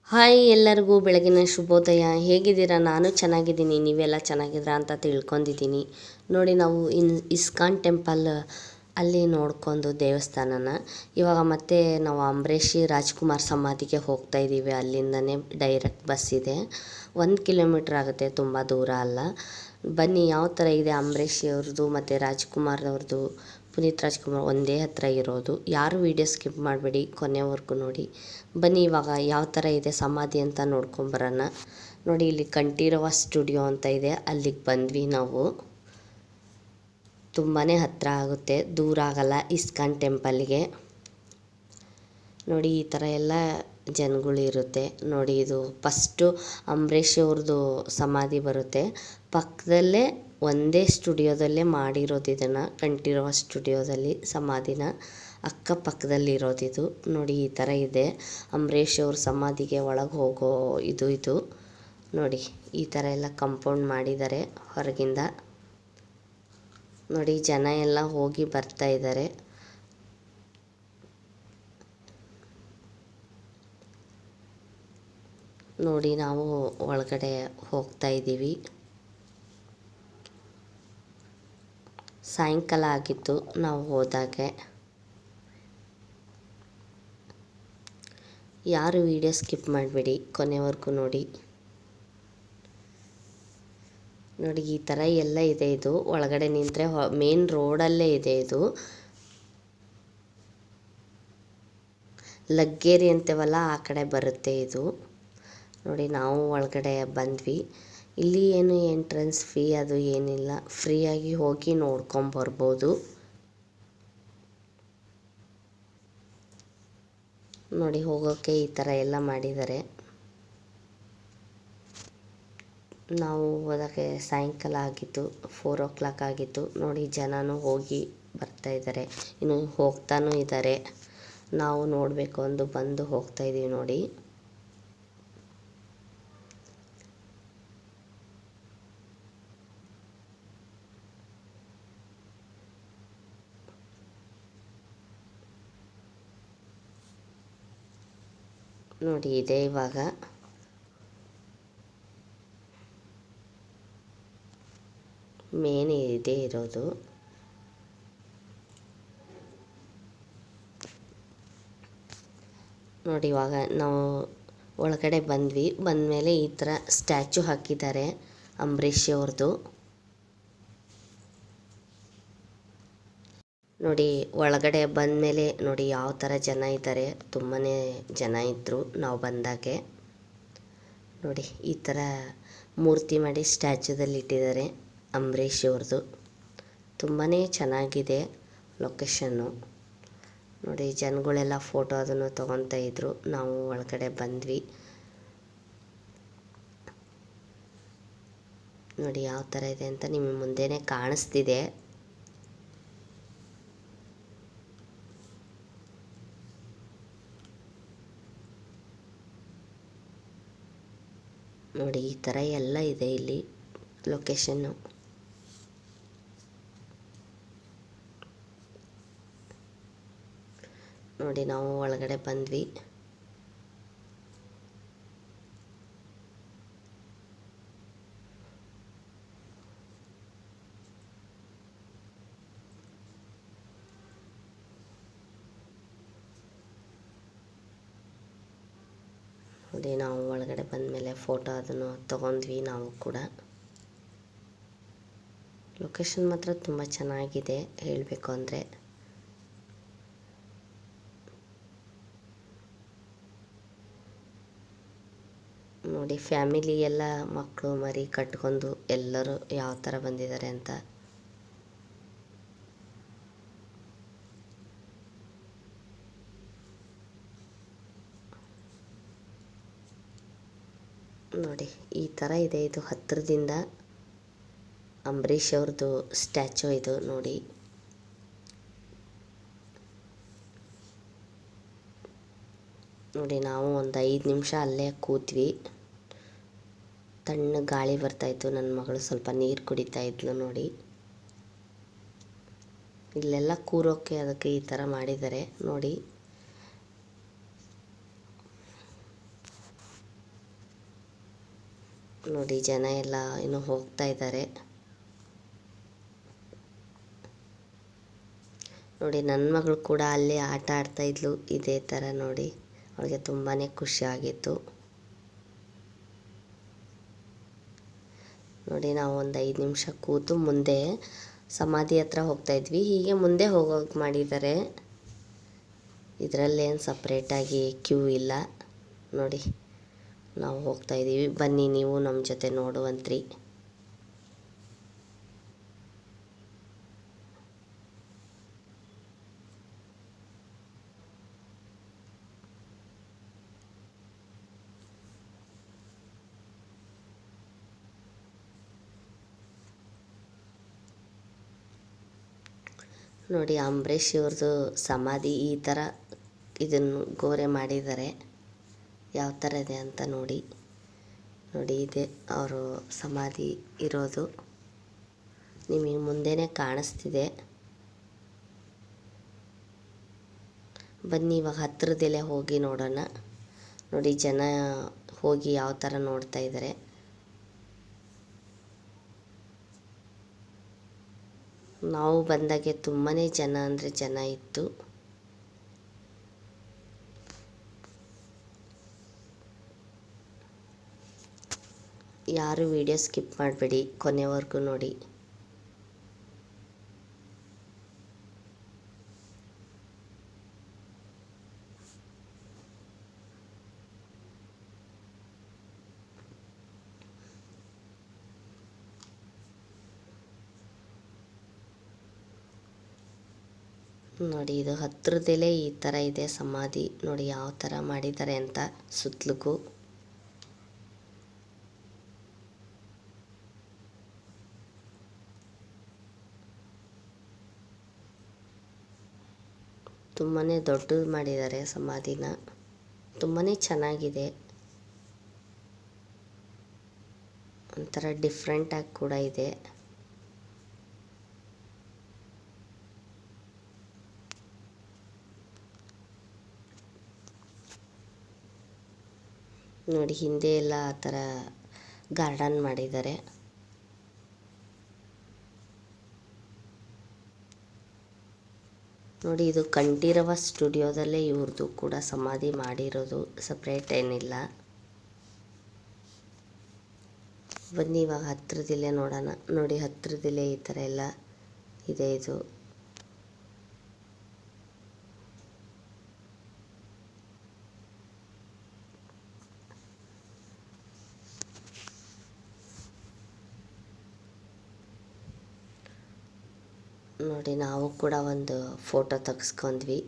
Hi ಎಲ್ಲರಿಗೂ ಬೆಳಗಿನ ಶುಭೋದಯ. ಹೇಗಿದ್ದೀರಾ? ನಾನು ಚೆನ್ನಾಗಿದ್ದೀನಿ, ನೀವೆಲ್ಲ ಚೆನ್ನಾಗಿದ್ದೀರಾ ಅಂತ ತಿಳ್ಕೊಂಡಿದ್ದೀನಿ. ನೋಡಿ, ನಾವು ಇಸ್ಕಾನ್ ಟೆಂಪಲ್ ಅಲ್ಲಿ ನೋಡ್ಕೊಂಡು ದೇವಸ್ಥಾನನ ಇವಾಗ ಮತ್ತೆ ನಾವು ಅಂಬರೀಷ್ ರಾಜ್ಕುಮಾರ್ ಸಮಾಧಿಗೆ ಹೋಗ್ತಾ ಇದ್ದೀವಿ. ಅಲ್ಲಿಂದನೇ ಡೈರೆಕ್ಟ್ ಬಸ್ ಇದೆ. 1 ಕಿಲೋಮೀಟ್ರ್ ಆಗುತ್ತೆ, ತುಂಬ ದೂರ ಅಲ್ಲ. ಬನ್ನಿ, ಯಾವ ಥರ ಇದೆ ಅಂಬರೀಷ್ ಅವ್ರದ್ದು ಮತ್ತು ರಾಜ್ಕುಮಾರ್ ಅವ್ರದ್ದು, ಪುನೀತ್ ರಾಜ್ಕುಮಾರ್ ಒಂದೇ ಹತ್ರ ಇರೋದು. ಯಾರು ವೀಡಿಯೋ ಸ್ಕಿಪ್ ಮಾಡಬೇಡಿ, ಕೊನೆವರೆಗೂ ನೋಡಿ. ಬನ್ನಿ, ಇವಾಗ ಯಾವ ಥರ ಇದೆ ಸಮಾಧಿ ಅಂತ ನೋಡ್ಕೊಂಬರೋಣ. ನೋಡಿ, ಇಲ್ಲಿ ಕಂಠೀರವ ಸ್ಟುಡಿಯೋ ಅಂತ ಇದೆ, ಅಲ್ಲಿಗೆ ಬಂದ್ವಿ ನಾವು. ತುಂಬಾ ಹತ್ತಿರ ಆಗುತ್ತೆ, ದೂರ ಆಗಲ್ಲ ಇಸ್ಕಾನ್ ಟೆಂಪಲ್ಗೆ. ನೋಡಿ, ಈ ಥರ ಎಲ್ಲ ಜನಗಳಿರುತ್ತೆ. ನೋಡಿ, ಇದು ಫಸ್ಟು ಅಂಬರೀಷ್ ಅವ್ರದ್ದು ಸಮಾಧಿ ಬರುತ್ತೆ. ಪಕ್ಕದಲ್ಲೇ ಒಂದೇ ಸ್ಟುಡಿಯೋದಲ್ಲೇ ಮಾಡಿರೋದು ಇದನ್ನು, ಕಂಠೀರವ ಸ್ಟುಡಿಯೋದಲ್ಲಿ ಸಮಾಧಿನ ಅಕ್ಕಪಕ್ಕದಲ್ಲಿರೋದಿದು. ನೋಡಿ, ಈ ಥರ ಇದೆ ಅಂಬರೀಷ್ ಅವ್ರ ಸಮಾಧಿಗೆ ಒಳಗೆ ಹೋಗೋ ಇದು ನೋಡಿ, ಈ ಥರ ಎಲ್ಲ ಕಂಪೌಂಡ್ ಮಾಡಿದ್ದಾರೆ ಹೊರಗಿಂದ. ನೋಡಿ, ಜನ ಎಲ್ಲ ಹೋಗಿ ಬರ್ತಾ ಇದ್ದಾರೆ. ನೋಡಿ, ನಾವು ಒಳಗಡೆ ಹೋಗ್ತಾ ಇದ್ದೀವಿ. ಸಾಯಂಕಾಲ ಆಗಿತ್ತು ನಾವು ಹೋದಾಗೆ. ಯಾರು ವಿಡಿಯೋ ಸ್ಕಿಪ್ ಮಾಡಬೇಡಿ, ಕೊನೆವರೆಗೂ ನೋಡಿ. ನೋಡಿ, ಈ ಥರ ಎಲ್ಲ ಇದೆ. ಇದು ಒಳಗಡೆ ನಿಂತರೆ ಮೇನ್ ರೋಡಲ್ಲೇ ಇದೆ. ಇದು ಲಗ್ಗೇರಿ ಅಂತೇವಲ್ಲ, ಆ ಕಡೆ ಬರುತ್ತೆ ಇದು. ನೋಡಿ, ನಾವು ಒಳಗಡೆ ಬಂದ್ವಿ. ಇಲ್ಲಿ ಏನು ಎಂಟ್ರೆನ್ಸ್ ಫೀ ಅದು ಏನಿಲ್ಲ, ಫ್ರೀಯಾಗಿ ಹೋಗಿ ನೋಡ್ಕೊಂಬರ್ಬೋದು. ನೋಡಿ, ಹೋಗೋಕ್ಕೆ ಈ ಥರ ಎಲ್ಲ ಮಾಡಿದ್ದಾರೆ. ನಾವು ಹೋದಾಗೆ ಸಾಯಂಕಾಲ ಆಗಿತ್ತು, 4 o'clock ಆಗಿತ್ತು. ನೋಡಿ, ಜನನೂ ಹೋಗಿ ಬರ್ತಾ ಇದ್ದಾರೆ, ಇನ್ನು ಹೋಗ್ತಾನೂ ಇದ್ದಾರೆ. ನಾವು ನೋಡಬೇಕು ಅಂದು ಬಂದು ಹೋಗ್ತಾ ಇದ್ದೀವಿ. ನೋಡಿ, ನೋಡಿ ಇದೆ ಇವಾಗ ಮೇನ್ ಇದೆ ಇರೋದು. ನೋಡಿ, ಇವಾಗ ನಾವು ಒಳಗಡೆ ಬಂದ್ವಿ. ಬಂದಮೇಲೆ ಈ ಥರ ಸ್ಟ್ಯಾಚು ಹಾಕಿದ್ದಾರೆ ಅಂಬರೀಷ್ ಅವ್ರದ್ದು. ನೋಡಿ, ಒಳಗಡೆ ಬಂದಮೇಲೆ ನೋಡಿ ಯಾವ ಥರ ಜನ ಇದ್ದಾರೆ. ತುಂಬಾ ಜನ ಇದ್ದರು ನಾವು ಬಂದಾಗೆ. ನೋಡಿ, ಈ ಥರ ಮೂರ್ತಿ ಮಾಡಿ ಸ್ಟ್ಯಾಚುದಲ್ಲಿ ಇಟ್ಟಿದ್ದಾರೆ ಅಂಬರೀಷ್ ಅವ್ರದ್ದು. ತುಂಬಾ ಚೆನ್ನಾಗಿದೆ ಲೊಕೇಶನ್ನು. ನೋಡಿ, ಜನಗಳೆಲ್ಲ ಫೋಟೋ ಅದನ್ನು ತೊಗೊತಾ ಇದ್ರು. ನಾವು ಒಳಗಡೆ ಬಂದ್ವಿ. ನೋಡಿ, ಯಾವ ಥರ ಇದೆ ಅಂತ ನಿಮಗೆ ಮುಂದೆನೇ ಕಾಣಿಸ್ತಿದೆ. ನೋಡಿ, ಈ ಥರ ಎಲ್ಲ ಇದೆ ಇಲ್ಲಿ ಲೊಕೇಶನ್ನು. ನೋಡಿ, ನಾವು ಒಳಗಡೆ ಬಂದ್ವಿ. ನೋಡಿ, ನಾವು ಒಳಗಡೆ ಬಂದಮೇಲೆ ಫೋಟೋ ಅದನ್ನು ತೊಗೊಂಡ್ವಿ ನಾವು ಕೂಡ. ಲೊಕೇಶನ್ ಮಾತ್ರ ತುಂಬ ಚೆನ್ನಾಗಿದೆ ಹೇಳಬೇಕು ಅಂದರೆ. ನೋಡಿ, ಫ್ಯಾಮಿಲಿ ಎಲ್ಲ ಮಕ್ಕಳು ಮರಿ ಕಟ್ಕೊಂಡು ಎಲ್ಲರೂ ಯಾವ ಥರ ಬಂದಿದ್ದಾರೆ ಅಂತ. ನೋಡಿ, ಈ ಥರ ಇದೆ. ಇದು ಹತ್ತಿರದಿಂದ ಅಂಬರೀಷ್ ಅವ್ರದ್ದು ಸ್ಟ್ಯಾಚು ಇದು. ನೋಡಿ, ನೋಡಿ, ನಾವು ಒಂದು 5 ನಿಮಿಷ ಅಲ್ಲೇ ಕೂತ್ವಿ. ತಣ್ಣ ಗಾಳಿ ಬರ್ತಾಯಿತ್ತು. ನನ್ನ ಮಗಳು ಸ್ವಲ್ಪ ನೀರು ಕುಡಿತಾ ಇದ್ಲು. ನೋಡಿ, ಇಲ್ಲೆಲ್ಲ ಕೂರೋಕ್ಕೆ ಅದಕ್ಕೆ ಈ ಥರ ಮಾಡಿದ್ದಾರೆ ನೋಡಿ. ನೋಡಿ ಜನ ಎಲ್ಲ ಇನ್ನು ಹೋಗ್ತಾ ಇದ್ದಾರೆ. ನೋಡಿ ನನ್ನ ಮಗಳು ಕೂಡ ಅಲ್ಲೇ ಆಟ ಆಡ್ತಾ ಇದ್ಲು ಇದೇ ಥರ. ನೋಡಿ ಅವಳಿಗೆ ತುಂಬಾ ಖುಷಿ ಆಗಿತ್ತು. ನೋಡಿ ನಾವು ಒಂದು 5 ನಿಮಿಷ ಕೂತು ಮುಂದೆ ಸಮಾಧಿ ಹತ್ರ ಹೋಗ್ತಾ ಇದ್ವಿ. ಹೀಗೆ ಮುಂದೆ ಹೋಗೋಕೆ ಮಾಡಿದ್ದಾರೆ. ಇದರಲ್ಲೇನು ಸಪ್ರೇಟಾಗಿ ಕ್ಯೂ ಇಲ್ಲ. ನೋಡಿ ನಾವು ಹೋಗ್ತಾ ಇದ್ದೀವಿ, ಬನ್ನಿ ನೀವು ನಮ್ಮ ಜೊತೆ ನೋಡುವಂತ್ರಿ. ನೋಡಿ ಅಂಬರೀಷ್ ಇವ್ರದ್ದು ಸಮಾಧಿ ಈ ಥರ ಇದನ್ನು ಗೋರೆ ಮಾಡಿದ್ದಾರೆ. ಯಾವ ಥರ ಇದೆ ಅಂತ ನೋಡಿ. ನೋಡಿ ಇದೆ ಅವರು ಸಮಾಧಿ ಇರೋದು, ನಿಮಗೆ ಮುಂದೆನೇ ಕಾಣಿಸ್ತಿದೆ. ಬನ್ನಿ ಇವಾಗ ಹತ್ತಿರದಲ್ಲೇ ಹೋಗಿ ನೋಡೋಣ. ನೋಡಿ ಜನ ಹೋಗಿ ಯಾವ ಥರ ನೋಡ್ತಾ ಇದ್ದಾರೆ. ನಾವು ಬಂದಾಗೆ ತುಂಬಾ ಜನ ಅಂದರೆ ಜನ ಇತ್ತು. ಯಾರು ವಿಡಿಯೋ ಸ್ಕಿಪ್ ಮಾಡಬೇಡಿ, ಕೊನೆವರೆಗೂ ನೋಡಿ. ನೋಡಿ ಇದು ಹತ್ತಿರದಲ್ಲೇ ಈ ಥರ ಇದೆ ಸಮಾಧಿ. ನೋಡಿ ಯಾವ ಥರ ಮಾಡಿದ್ದಾರೆ ಅಂತ ಸುತ್ತಲಿಗೂ. ತುಂಬಾ ದೊಡ್ಡದು ಮಾಡಿದ್ದಾರೆ ಸಮಾಧಿನ, ತುಂಬಾ ಚೆನ್ನಾಗಿದೆ. ಒಂಥರ ಡಿಫ್ರೆಂಟಾಗಿ ಕೂಡ ಇದೆ. ನೋಡಿ ಹಿಂದೆ ಎಲ್ಲ ಆ ಥರ ಗಾರ್ಡನ್ ಮಾಡಿದ್ದಾರೆ. ನೋಡಿ ಇದು ಕಂಠೀರವ ಸ್ಟುಡಿಯೋದಲ್ಲೇ ಇವ್ರದ್ದು ಕೂಡ ಸಮಾಧಿ ಮಾಡಿರೋದು, ಸಪ್ರೇಟ್ ಏನಿಲ್ಲ. ಬನ್ನಿ ಇವಾಗ ಹತ್ತಿರದಲ್ಲೇ ನೋಡೋಣ. ನೋಡಿ ಹತ್ತಿರದಲ್ಲೇ ಈ ಥರ ಎಲ್ಲ ಇದೆ ಇದು. ನೋಡಿ ನಾವು ಕೂಡ ಒಂದು ಫೋಟೋ ತೆಗೆಸ್ಕೊಂಡ್ವಿ.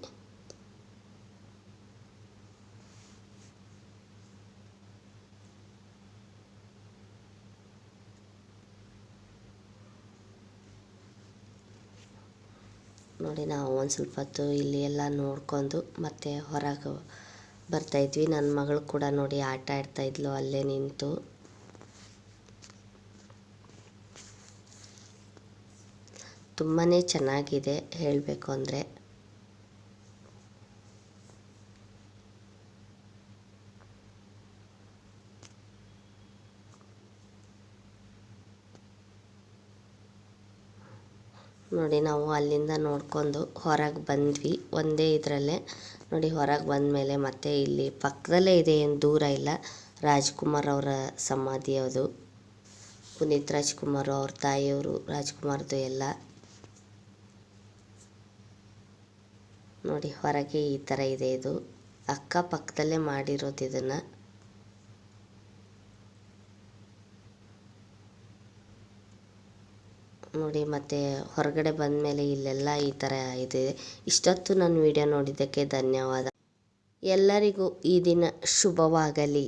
ನೋಡಿ ನಾವು ಒಂದು ಸ್ವಲ್ಪ ಹೊತ್ತು ಇಲ್ಲಿ ಎಲ್ಲ ನೋಡ್ಕೊಂಡು ಮತ್ತೆ ಹೊರಗೆ ಬರ್ತಾಯಿದ್ವಿ. ನನ್ನ ಮಗಳು ಕೂಡ ನೋಡಿ ಆಟ ಆಡ್ತಾಯಿದ್ಲು ಅಲ್ಲೇ ನಿಂತು. ತುಂಬಾ ಚೆನ್ನಾಗಿದೆ ಹೇಳಬೇಕು ಅಂದರೆ. ನೋಡಿ ನಾವು ಅಲ್ಲಿಂದ ನೋಡ್ಕೊಂಡು ಹೊರಗೆ ಬಂದ್ವಿ ಒಂದೇ ಇದರಲ್ಲೇ. ನೋಡಿ ಹೊರಗೆ ಬಂದಮೇಲೆ ಮತ್ತೆ ಇಲ್ಲಿ ಪಕ್ಕದಲ್ಲೇ ಇದೆ, ಏನು ದೂರ ಇಲ್ಲ, ರಾಜ್ಕುಮಾರ್ ಅವರ ಸಮಾಧಿ ಅದು. ಪುನೀತ್ ರಾಜ್ಕುಮಾರ್ ಅವ್ರ ತಾಯಿಯವರು ರಾಜ್ಕುಮಾರ್ದು ಎಲ್ಲ. ನೋಡಿ ಹೊರಗೆ ಈ ಥರ ಇದೆ ಇದು, ಅಕ್ಕಪಕ್ಕದಲ್ಲೇ ಮಾಡಿರೋದು ಇದನ್ನು. ನೋಡಿ ಮತ್ತೆ ಹೊರಗಡೆ ಬಂದಮೇಲೆ ಇಲ್ಲೆಲ್ಲ ಈ ಥರ ಇದೆ. ಇಷ್ಟೊತ್ತು ನನ್ನ ವಿಡಿಯೋ ನೋಡಿದ್ದಕ್ಕೆ ಧನ್ಯವಾದ. ಎಲ್ಲರಿಗೂ ಈ ದಿನ ಶುಭವಾಗಲಿ.